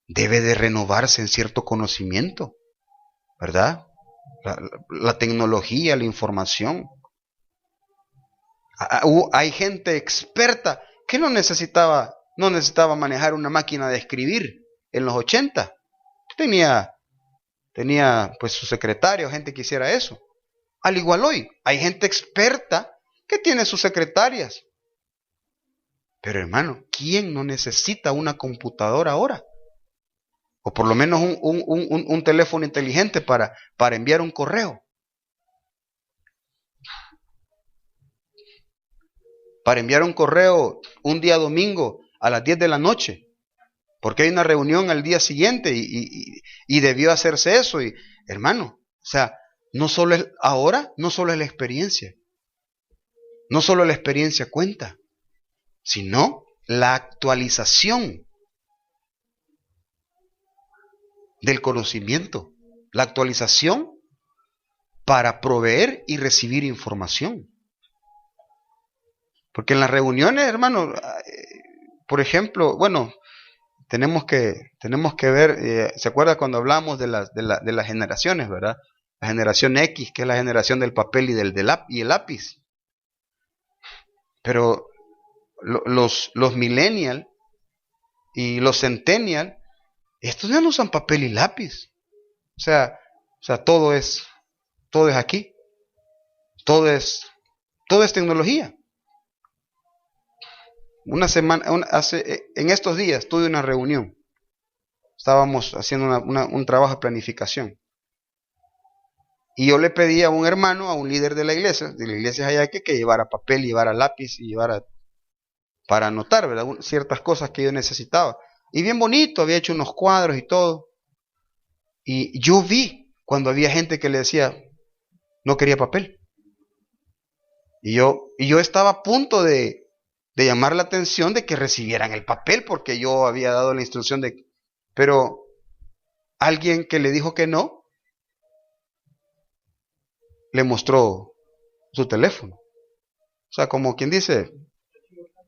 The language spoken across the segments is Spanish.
debe de renovarse en cierto conocimiento, ¿verdad? La tecnología, la información. Hay gente experta que no necesitaba manejar una máquina de escribir en los 80. Tenía pues su secretario, gente que hiciera eso. Al igual hoy, hay gente experta que tiene sus secretarias. Pero hermano, ¿quién no necesita una computadora ahora? O por lo menos un teléfono inteligente para enviar un correo. Para enviar un correo un día domingo a las 10 de la noche. Porque hay una reunión al día siguiente y debió hacerse eso. Y, hermano, o sea, no solo es la experiencia. No solo la experiencia cuenta, sino la actualización del conocimiento. La actualización para proveer y recibir información. Porque en las reuniones, hermano, por ejemplo, bueno, tenemos que ver, ¿se acuerda cuando hablamos de las generaciones, verdad? La generación X, que es la generación del papel y el lápiz. Pero los millennial y los centennial, estos ya no usan papel y lápiz. O sea, todo es aquí. Todo es tecnología. En estos días tuve una reunión. Estábamos haciendo un trabajo de planificación. Y yo le pedí a un hermano, a un líder de la iglesia allá que llevara papel, llevara lápiz y llevara para anotar, ¿verdad? Ciertas cosas que yo necesitaba. Y bien bonito, había hecho unos cuadros y todo. Y yo vi cuando había gente que le decía, no quería papel. Y yo estaba a punto de llamar la atención de que recibieran el papel, porque yo había dado la instrucción pero alguien que le dijo que no, le mostró su teléfono. O sea, como quien dice,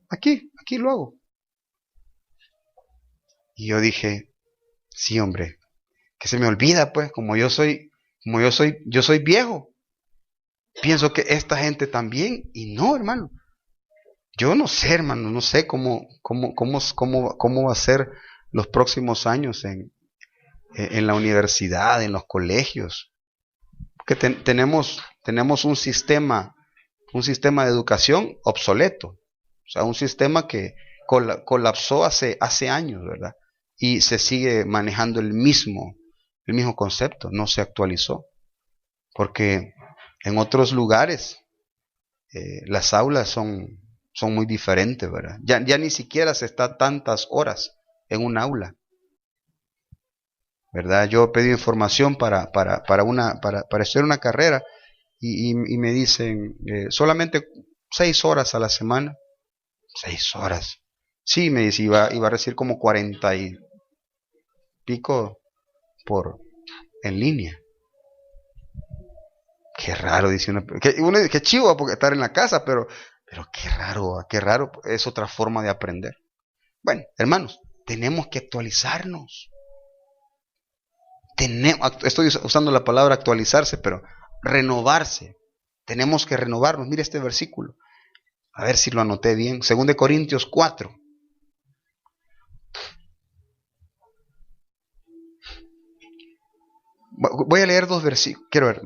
aquí lo hago. Y yo dije, sí, hombre, que se me olvida, pues, yo soy viejo. Pienso que esta gente también, y no, hermano. Yo no sé, hermano, no sé cómo va a ser los próximos años en la universidad, en los colegios. Porque tenemos un sistema de educación obsoleto. O sea, un sistema que colapsó hace años, ¿verdad? Y se sigue manejando el mismo concepto, no se actualizó. Porque en otros lugares las aulas son muy diferentes, ¿verdad? Ya ni siquiera se está tantas horas en un aula, ¿verdad? Yo pedí información para hacer una carrera y me dicen solamente 6 horas a la semana. 6 horas. Sí, me dice, iba a recibir como 40 y pico en línea. Qué raro, dice qué chivo porque estar en la casa, pero qué raro, es otra forma de aprender. Bueno, hermanos, tenemos que actualizarnos. Estoy usando la palabra actualizarse, pero renovarse. Tenemos que renovarnos. Mire este versículo. A ver si lo anoté bien. 2 Corintios 4. Voy a leer 2 versículos. Quiero ver.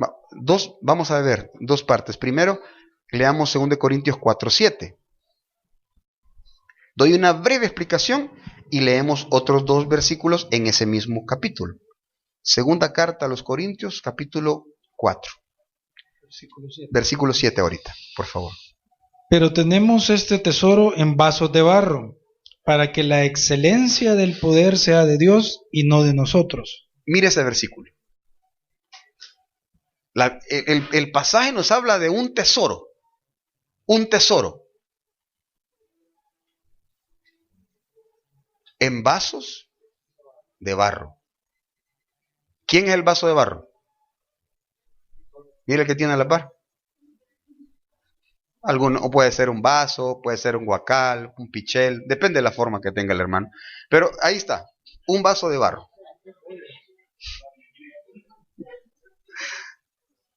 Vamos a ver 2 partes. Primero, leamos 2 Corintios 4:7. Doy una breve explicación y leemos otros 2 versículos en ese mismo capítulo. Segunda carta a los Corintios, capítulo 4. Versículo 7 ahorita, por favor. Pero tenemos este tesoro en vasos de barro, para que la excelencia del poder sea de Dios y no de nosotros. Mire ese versículo. El pasaje nos habla de un tesoro. Un tesoro. En vasos de barro. ¿Quién es el vaso de barro? Mire el que tiene a la par. O puede ser un vaso, puede ser un guacal, un pichel, depende de la forma que tenga el hermano. Pero ahí está. un vaso de barro,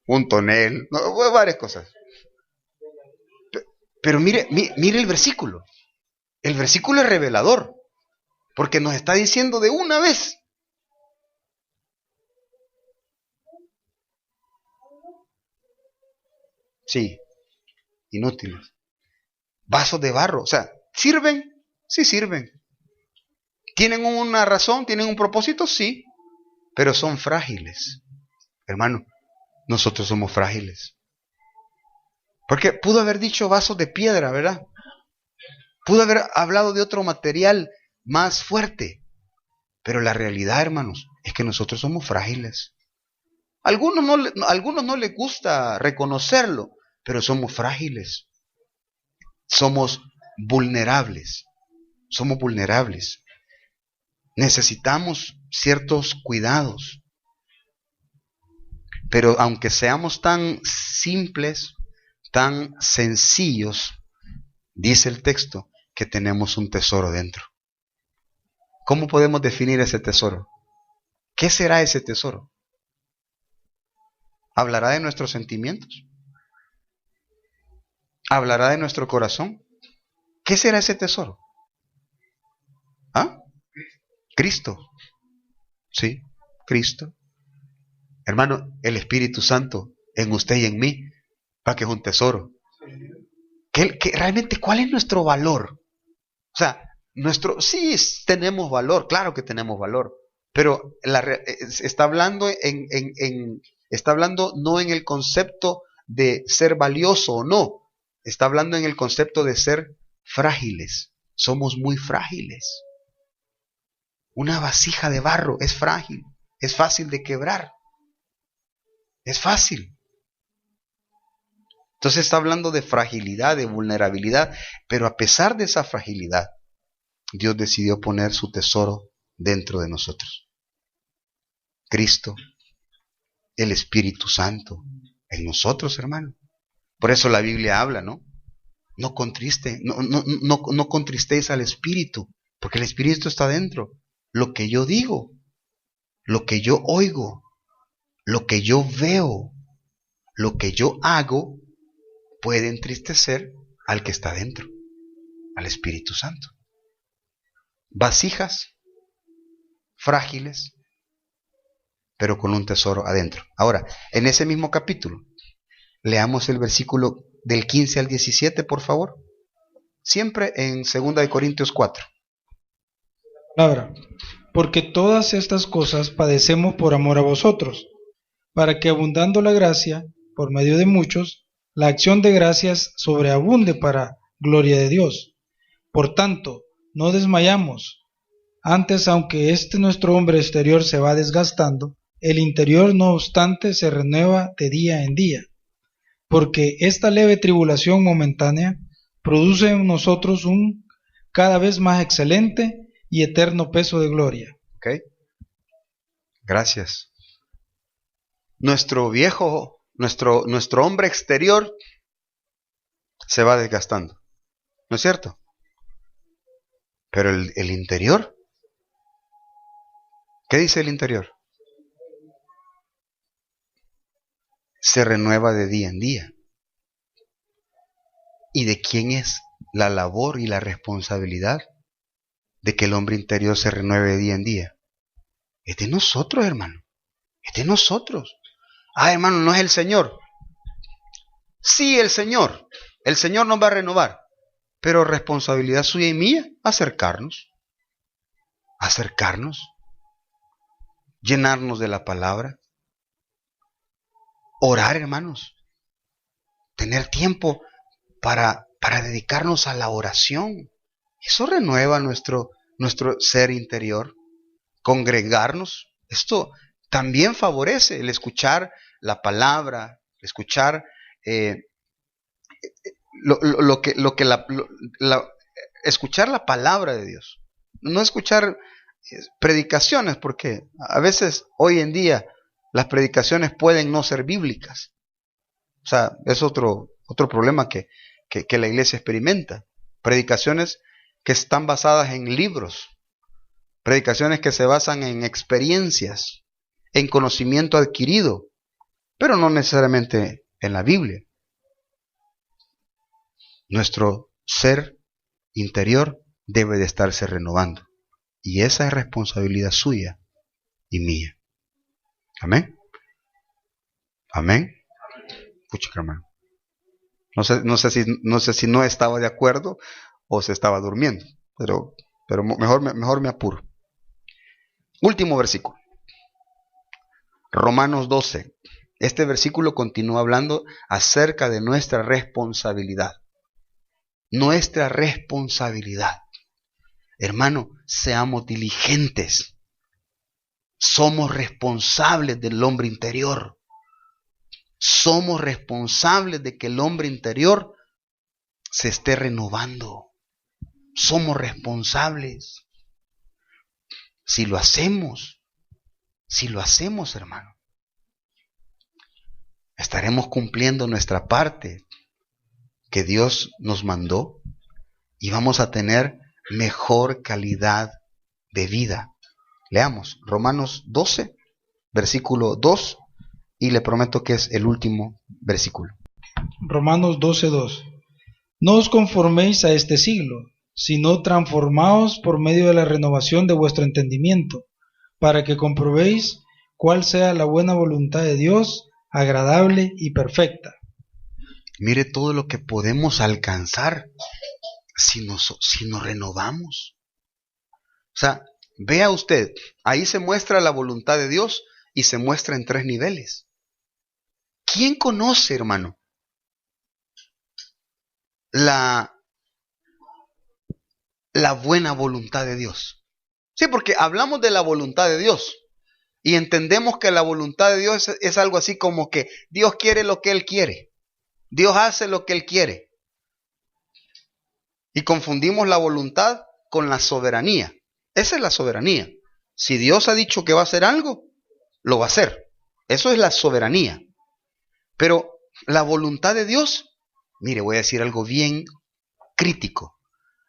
un tonel, no, varias cosas. Pero mire el versículo. El versículo es revelador, porque nos está diciendo de una vez. Sí, inútiles. Vasos de barro, o sea, ¿sirven? Sí sirven. ¿Tienen una razón? ¿Tienen un propósito? Sí, pero son frágiles. Hermano, nosotros somos frágiles. Porque pudo haber dicho vasos de piedra, ¿verdad? Pudo haber hablado de otro material más fuerte. Pero la realidad, hermanos, es que nosotros somos frágiles. A algunos no les gusta reconocerlo, pero somos frágiles. Somos vulnerables. Somos vulnerables. Necesitamos ciertos cuidados. Pero aunque seamos tan simples, tan sencillos, dice el texto que tenemos un tesoro dentro. ¿Cómo podemos definir ese tesoro? ¿Qué será ese tesoro? ¿Hablará de nuestros sentimientos? ¿Hablará de nuestro corazón? ¿Qué será ese tesoro? ¿Ah? Cristo. Sí, Cristo. Hermano, el Espíritu Santo en usted y en mí, para que es un tesoro. Realmente, ¿cuál es nuestro valor? O sea, sí tenemos valor, claro que tenemos valor, pero está hablando está hablando no en el concepto de ser valioso o no, está hablando en el concepto de ser frágiles. Somos muy frágiles. Una vasija de barro es frágil, es fácil de quebrar, es fácil. Entonces está hablando de fragilidad, de vulnerabilidad, pero a pesar de esa fragilidad, Dios decidió poner su tesoro dentro de nosotros. Cristo, el Espíritu Santo, en nosotros, hermano. Por eso la Biblia habla, ¿no? No contristéis al Espíritu, porque el Espíritu está dentro. Lo que yo digo, lo que yo oigo, lo que yo veo, lo que yo hago, puede entristecer al que está dentro, al Espíritu Santo. Vasijas frágiles, pero con un tesoro adentro. Ahora, en ese mismo capítulo, leamos el versículo del 15 al 17, por favor. Siempre en 2 Corintios 4. Palabra. Porque todas estas cosas padecemos por amor a vosotros, para que abundando la gracia, por medio de muchos, la acción de gracias sobreabunde para gloria de Dios. Por tanto, no desmayamos. Antes, aunque nuestro hombre exterior se va desgastando, el interior no obstante se renueva de día en día. Porque esta leve tribulación momentánea produce en nosotros un cada vez más excelente y eterno peso de gloria. ¿Ok? Gracias. Nuestro hombre exterior se va desgastando, ¿no es cierto? Pero el interior, ¿qué dice el interior? Se renueva de día en día. ¿Y de quién es la labor y la responsabilidad de que el hombre interior se renueve de día en día? Es de nosotros, hermano. Es de nosotros. Hermano, no es el Señor. Sí, el Señor. El Señor nos va a renovar. Pero responsabilidad suya y mía, acercarnos. Llenarnos de la palabra. Orar, hermanos. Tener tiempo para dedicarnos a la oración. Eso renueva nuestro ser interior. Congregarnos. Esto también favorece el escuchar la palabra, escuchar escuchar la palabra de Dios. No escuchar predicaciones, porque a veces hoy en día las predicaciones pueden no ser bíblicas. O sea, es otro problema que la iglesia experimenta. Predicaciones que están basadas en libros, Predicaciones que se basan en experiencias, en conocimiento adquirido, pero no necesariamente en la Biblia. Nuestro ser interior debe de estarse renovando. Y esa es responsabilidad suya y mía. Amén. Amén. Pucha, hermano. No sé si no estaba de acuerdo o se estaba durmiendo, pero mejor me apuro. Último versículo. Romanos 12. Este versículo continúa hablando acerca de nuestra responsabilidad. Nuestra responsabilidad. Hermano, seamos diligentes. Somos responsables del hombre interior. Somos responsables de que el hombre interior se esté renovando. Somos responsables. Si lo hacemos, hermano, estaremos cumpliendo nuestra parte que Dios nos mandó y vamos a tener mejor calidad de vida. Leamos Romanos 12, versículo 2, y le prometo que es el último versículo. Romanos 12:2. No os conforméis a este siglo, sino transformaos por medio de la renovación de vuestro entendimiento, para que comprobéis cuál sea la buena voluntad de Dios, agradable y perfecta. Mire todo lo que podemos alcanzar si nos renovamos. O sea, vea usted, ahí se muestra la voluntad de Dios y se muestra en 3 niveles. ¿Quién conoce, hermano, la buena voluntad de Dios? Sí, porque hablamos de la voluntad de Dios y entendemos que la voluntad de Dios es algo así como que Dios quiere lo que Él quiere. Dios hace lo que Él quiere. Y confundimos la voluntad con la soberanía. Esa es la soberanía. Si Dios ha dicho que va a hacer algo, lo va a hacer. Eso es la soberanía. Pero la voluntad de Dios, mire, voy a decir algo bien crítico.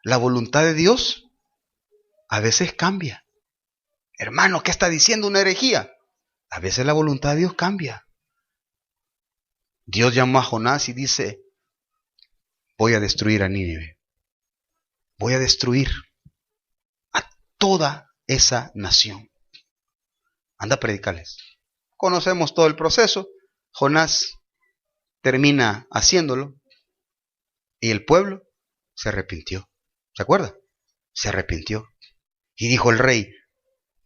La voluntad de Dios a veces cambia. Hermano, ¿qué está diciendo? Una herejía. A veces la voluntad de Dios cambia. Dios llamó a Jonás y dice, voy a destruir a Nínive. Voy a destruir a toda esa nación. Anda a predicarles. Conocemos todo el proceso. Jonás termina haciéndolo y el pueblo se arrepintió. ¿Se acuerda? Se arrepintió. Y dijo el rey,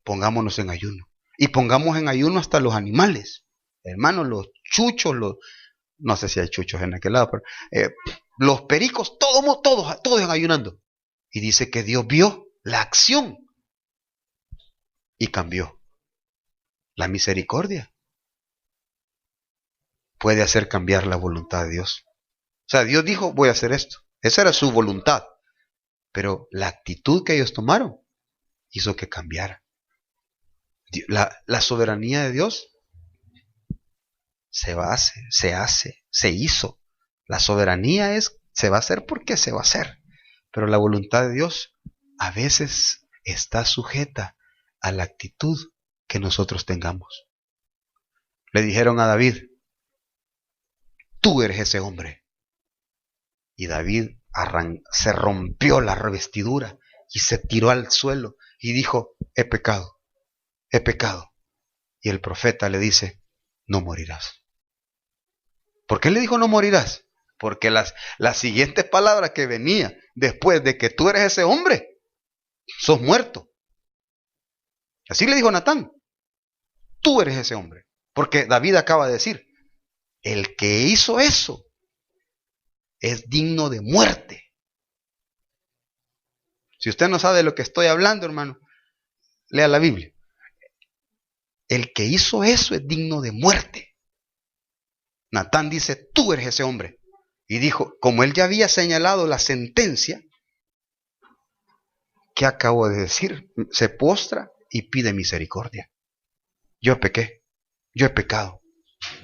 pongámonos en ayuno. Y pongamos en ayuno hasta los animales. Hermanos, los chuchos, no sé si hay chuchos en aquel lado, pero los pericos, todos ayunando. Y dice que Dios vio la acción y cambió. La misericordia puede hacer cambiar la voluntad de Dios. O sea, Dios dijo, voy a hacer esto. Esa era su voluntad. Pero la actitud que ellos tomaron hizo que cambiara. La soberanía de Dios se hizo. La soberanía se va a hacer porque se va a hacer. Pero la voluntad de Dios a veces está sujeta a la actitud que nosotros tengamos. Le dijeron a David, tú eres ese hombre. Y David se rompió la revestidura y se tiró al suelo y dijo, he pecado. Y el profeta le dice, no morirás. ¿Por qué le dijo no morirás? Porque las siguientes palabras que venía después de que tú eres ese hombre, sos muerto. Así le dijo Natán, tú eres ese hombre. Porque David acaba de decir, el que hizo eso es digno de muerte. Si usted no sabe de lo que estoy hablando, hermano, lea la Biblia. El que hizo eso es digno de muerte. Natán dice, tú eres ese hombre. Y dijo, como él ya había señalado la sentencia, ¿qué acabo de decir? Se postra y pide misericordia. Yo pequé, yo he pecado.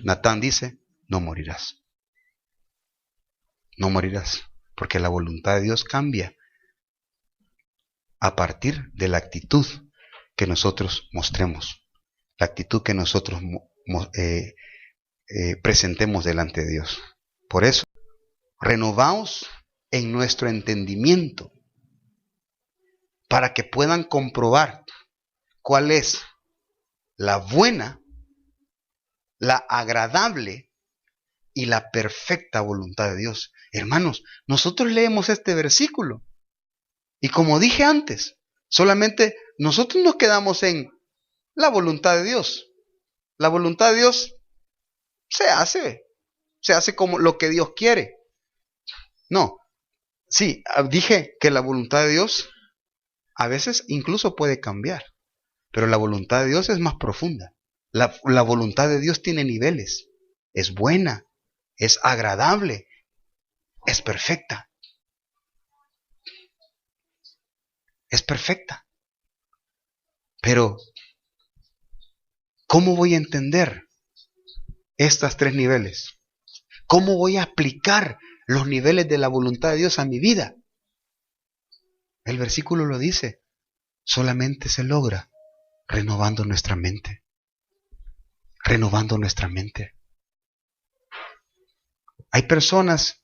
Natán dice, no morirás. No morirás, porque la voluntad de Dios cambia a partir de la actitud que nosotros mostremos, la actitud que nosotros presentemos delante de Dios. Por eso, renovaos en nuestro entendimiento para que puedan comprobar cuál es la buena, la agradable y la perfecta voluntad de Dios. Hermanos, nosotros leemos este versículo y como dije antes, solamente nosotros nos quedamos en la voluntad de Dios. La voluntad de Dios se hace como lo que Dios quiere. No, sí, dije que la voluntad de Dios a veces incluso puede cambiar, pero la voluntad de Dios es más profunda. La voluntad de Dios tiene niveles, es buena, es agradable, es perfecta. Es perfecta. Pero, ¿cómo voy a entender estos tres niveles? ¿Cómo voy a aplicar los niveles de la voluntad de Dios a mi vida? El versículo lo dice, solamente se logra renovando nuestra mente. Renovando nuestra mente. Hay personas,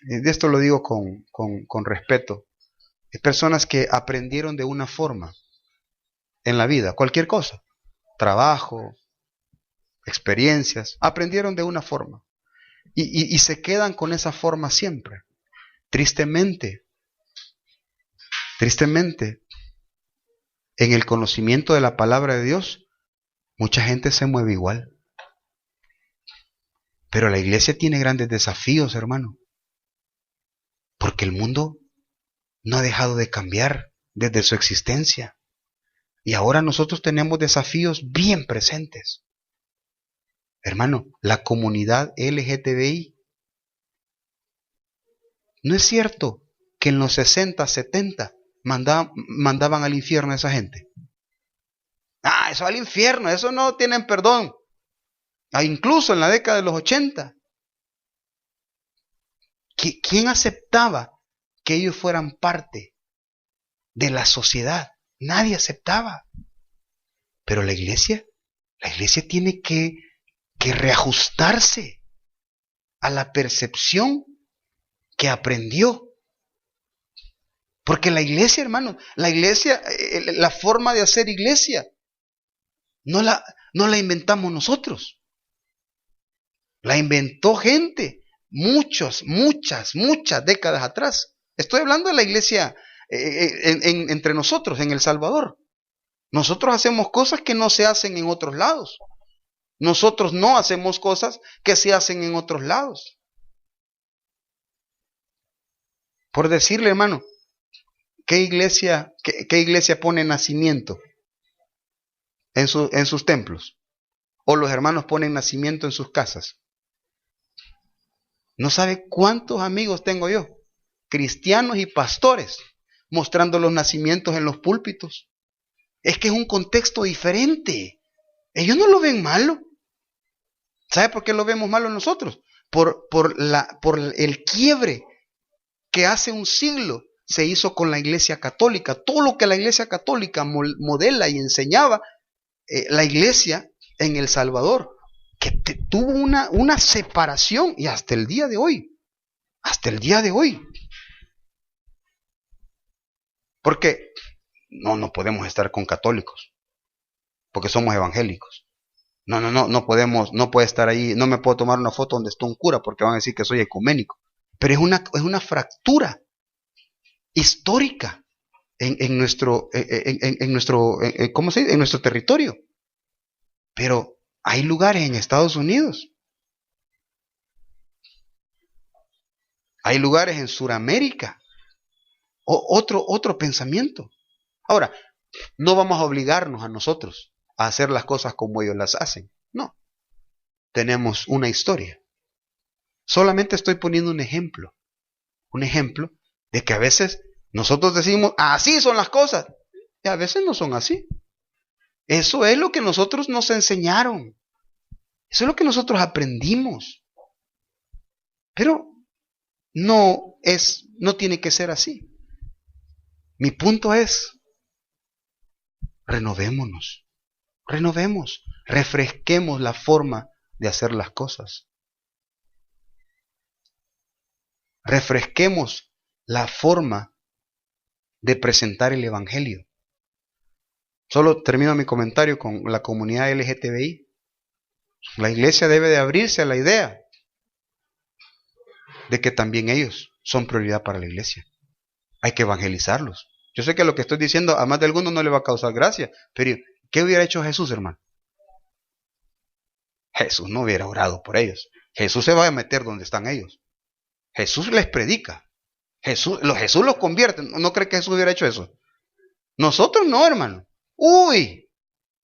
de esto lo digo con respeto, hay personas que aprendieron de una forma en la vida, cualquier cosa, trabajo, experiencias, aprendieron de una forma y se quedan con esa forma siempre. Tristemente, en el conocimiento de la palabra de Dios, mucha gente se mueve igual. Pero la iglesia tiene grandes desafíos, hermano, porque el mundo no ha dejado de cambiar desde su existencia. Y ahora nosotros tenemos desafíos bien presentes. Hermano, la comunidad LGTBI. ¿No es cierto que en los 60, 70 mandaban al infierno a esa gente? Ah, eso al infierno, eso no tienen perdón. Ah, incluso en la década de los 80. ¿Quién aceptaba que ellos fueran parte de la sociedad? Nadie aceptaba. Pero la iglesia tiene que reajustarse a la percepción que aprendió. Porque la iglesia, hermano, la forma de hacer iglesia, no la inventamos nosotros. La inventó gente, muchas décadas atrás. Estoy hablando de la iglesia entre nosotros, en El Salvador. Nosotros hacemos cosas que no se hacen en otros lados. Nosotros no hacemos cosas que se hacen en otros lados. Por decirle, hermano, ¿qué iglesia pone nacimiento en sus templos? ¿O los hermanos ponen nacimiento en sus casas? ¿No sabe cuántos amigos tengo yo? Cristianos y pastores mostrando los nacimientos en los púlpitos. Es que es un contexto diferente. Ellos no lo ven malo. ¿Sabe por qué lo vemos malo nosotros? Por el quiebre que hace un siglo se hizo con la Iglesia Católica. Todo lo que la Iglesia Católica modela y enseñaba, la Iglesia en El Salvador, que tuvo una separación y hasta el día de hoy. Porque no podemos estar con católicos, porque somos evangélicos. No podemos, no puede estar ahí, no me puedo tomar una foto donde está un cura porque van a decir que soy ecuménico. Pero es una fractura histórica en nuestro territorio. Pero hay lugares en Estados Unidos, hay lugares en Sudamérica, otro pensamiento. Ahora, no vamos a obligarnos a nosotros a hacer las cosas como ellos las hacen. No. Tenemos una historia. Solamente estoy poniendo un ejemplo. Un ejemplo de que a veces nosotros decimos, así son las cosas. Y a veces no son así. Eso es lo que nosotros nos enseñaron. Eso es lo que nosotros aprendimos. Pero no tiene que ser así. Mi punto es renovémonos, refresquemos la forma de hacer las cosas. Refresquemos la forma de presentar el Evangelio. Solo termino mi comentario con la comunidad LGTBI. La iglesia debe de abrirse a la idea de que también ellos son prioridad para la iglesia. Hay que evangelizarlos. Yo sé que lo que estoy diciendo a más de algunos no le va a causar gracia, pero ¿qué hubiera hecho Jesús, hermano? Jesús no hubiera orado por ellos. Jesús se va a meter donde están ellos. Jesús les predica. Jesús los convierte. ¿No cree que Jesús hubiera hecho eso? Nosotros no, hermano. Uy,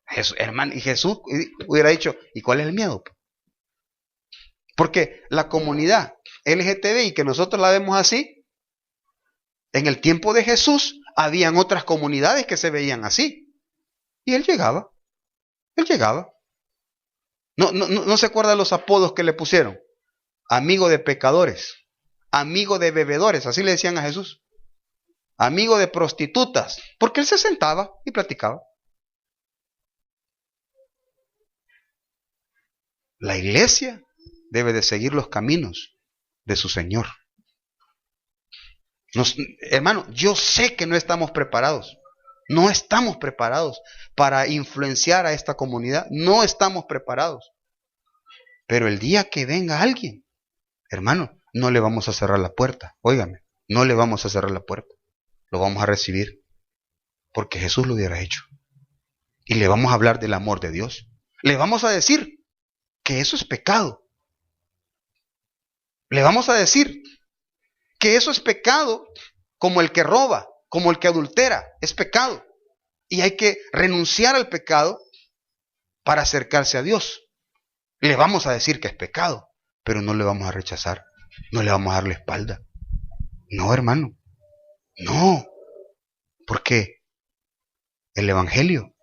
Jesús, hermano, y Jesús hubiera dicho, ¿y cuál es el miedo? Porque la comunidad LGTBI, que nosotros la vemos así, en el tiempo de Jesús, habían otras comunidades que se veían así. Y él llegaba. No se acuerda de los apodos que le pusieron. Amigo de pecadores, amigo de bebedores, así le decían a Jesús. Amigo de prostitutas, porque él se sentaba y platicaba. La iglesia debe de seguir los caminos de su Señor. Hermano, yo sé que no estamos preparados. No estamos preparados para influenciar a esta comunidad. No estamos preparados. Pero el día que venga alguien, hermano, no le vamos a cerrar la puerta. Óigame, no le vamos a cerrar la puerta. Lo vamos a recibir. Porque Jesús lo hubiera hecho. Y le vamos a hablar del amor de Dios. Le vamos a decir que eso es pecado. Le vamos a decir que eso es pecado, como el que roba, como el que adultera, es pecado. Y hay que renunciar al pecado para acercarse a Dios. Le vamos a decir que es pecado, pero no le vamos a rechazar, no le vamos a dar la espalda. No, hermano, no, porque el Evangelio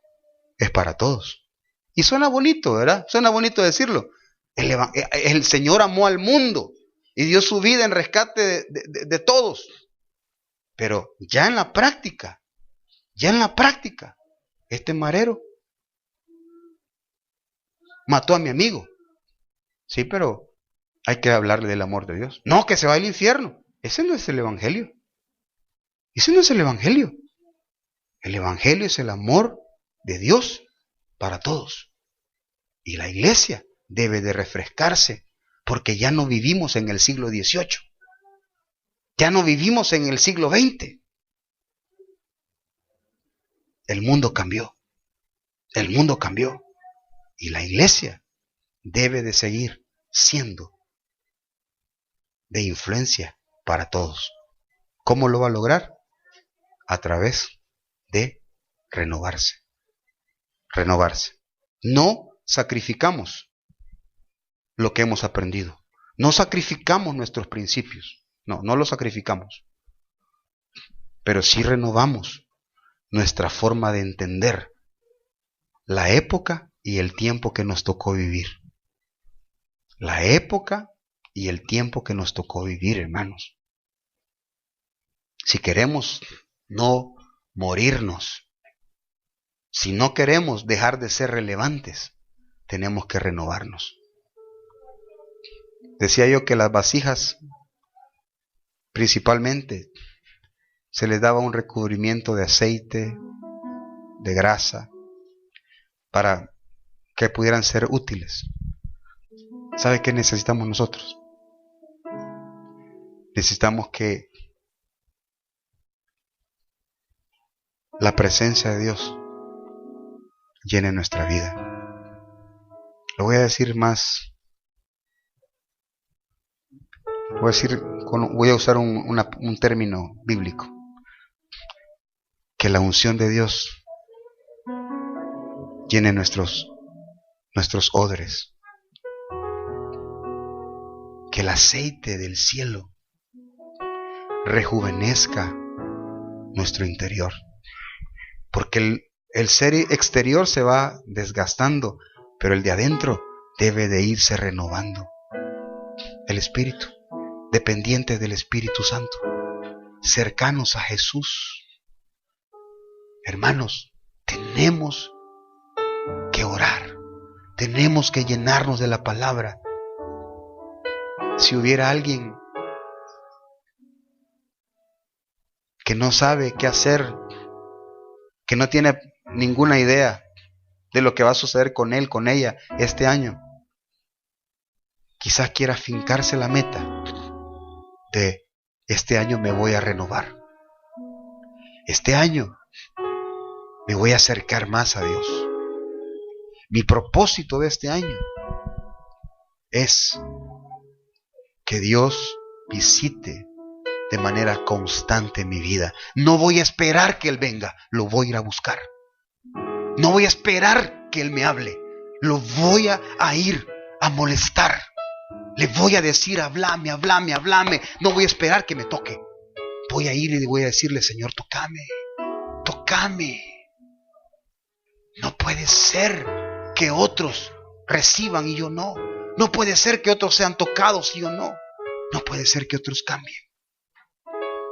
es para todos. Y suena bonito, ¿verdad? Suena bonito decirlo. El Señor amó al mundo y dio su vida en rescate de todos. Pero ya en la práctica, este marero mató a mi amigo. Sí, pero hay que hablarle del amor de Dios. No, que se va al infierno. Ese no es el Evangelio. Ese no es el Evangelio. El Evangelio es el amor de Dios para todos. Y la iglesia debe de refrescarse porque ya no vivimos en el siglo XVIII. Ya no vivimos en el siglo XX. El mundo cambió. El mundo cambió. Y la iglesia debe de seguir siendo de influencia para todos. ¿Cómo lo va a lograr? A través de renovarse. Renovarse. No sacrificamos lo que hemos aprendido. No sacrificamos nuestros principios. No los sacrificamos. Pero sí renovamos nuestra forma de entender la época y el tiempo que nos tocó vivir. La época y el tiempo que nos tocó vivir, hermanos. Si queremos no morirnos, si no queremos dejar de ser relevantes, tenemos que renovarnos. Decía yo que las vasijas principalmente se les daba un recubrimiento de aceite, de grasa, para que pudieran ser útiles. ¿Sabe qué necesitamos nosotros? Necesitamos que la presencia de Dios llene nuestra vida. Lo voy a decir más. Voy a usar un término bíblico. Que la unción de Dios llene nuestros odres. Que el aceite del cielo rejuvenezca nuestro interior. Porque el ser exterior se va desgastando, pero el de adentro debe de irse renovando. El espíritu, dependientes del Espíritu Santo, cercanos a Jesús. Hermanos, tenemos que orar. Tenemos que llenarnos de la palabra. Si hubiera alguien que no sabe qué hacer, que no tiene ninguna idea de lo que va a suceder con él, con ella este año, quizás quiera fincarse la meta de este año me voy a renovar. Este año me voy a acercar más a Dios. Mi propósito de este año es que Dios visite de manera constante mi vida. No voy a esperar que Él venga, lo voy a ir a buscar. No voy a esperar que Él me hable, lo voy a ir a molestar. Le voy a decir, háblame, háblame, háblame. No voy a esperar que me toque. Voy a ir y voy a decirle, Señor, tócame, tócame. No puede ser que otros reciban y yo no. No puede ser que otros sean tocados y yo no. No puede ser que otros cambien.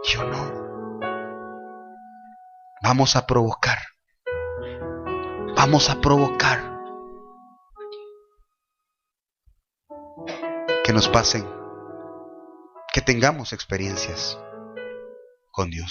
Yo no. Vamos a provocar. Vamos a provocar que nos pasen, que tengamos experiencias con Dios.